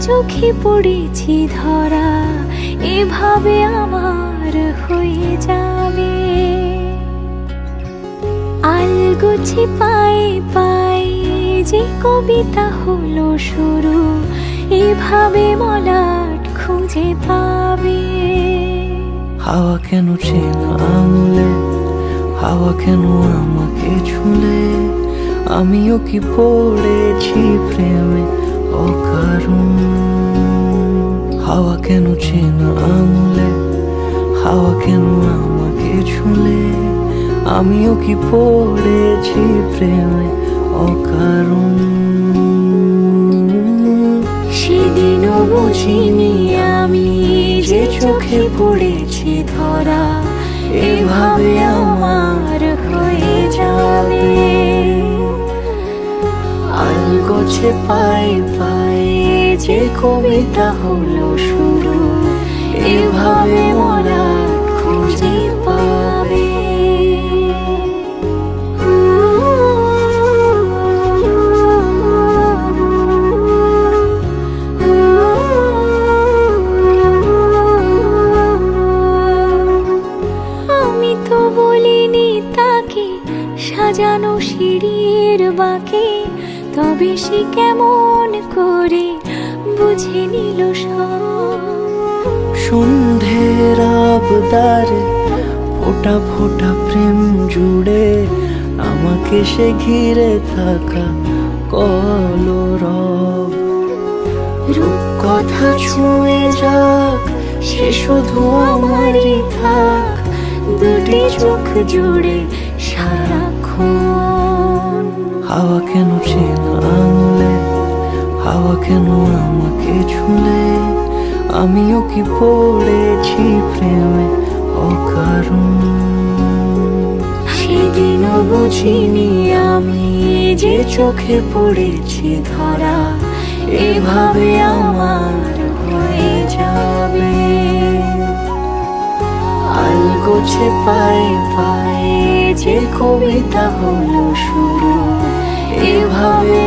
চোখে পড়েছি ধরা, এভাবে আমার হয়ে যাবে। আলগোছে পায়ে পায়ে যে কবিতা হলো শুরু, এভাবে মলাট খুঁজে পাবে। হাওয়া কেন চেনা আঙুলে, হাওয়া কেন আমাকে ছুলে, আমিও কি পড়েছি প্রেমে অকারণ। হাওয়া কেন চেনা আঙুলে, হাওয়া কেন আমাকে ছুলে, আমিও কি পড়েছি প্রেমে অকারণ। সেদিনও বুঝিনি আমি যে চোখে পড়েছি ধরা, এভাবে আমার হয়ে যাবে। আলগোছে পায়ে পায়ে যে কবিতা হলো শুরু, এভাবে মলাট খুঁজে পাবে। আমি তো বলিনি তাকে সাজানো সিঁড়ির বাঁকে, তবে সে কেমন করে বুঝে নিল সব। সন্ধ্যের আবদারে ফোঁটা ফোঁটা প্রেম জুড়ে, আমাকে সে ঘিরে থাকা কলরব। রূপকথা ছুঁয়ে যাক, সে শুধু আমারই থাক, দুটি চোখ জুড়ে সারাক্ষণ। হাওয়া কেন চেনা আঙুলে, হাওয়া কেন আমাকে ছুলে, আমিও কি পড়েছি প্রেমে অকারণ। সেদিনও বুঝিনি আমি যে চোখে পড়েছি ধরা, এভাবে আমার হয়ে যাবে। আলগোছে পায়ে পায়ে যে কবিতা হলো শুরু, এভাবে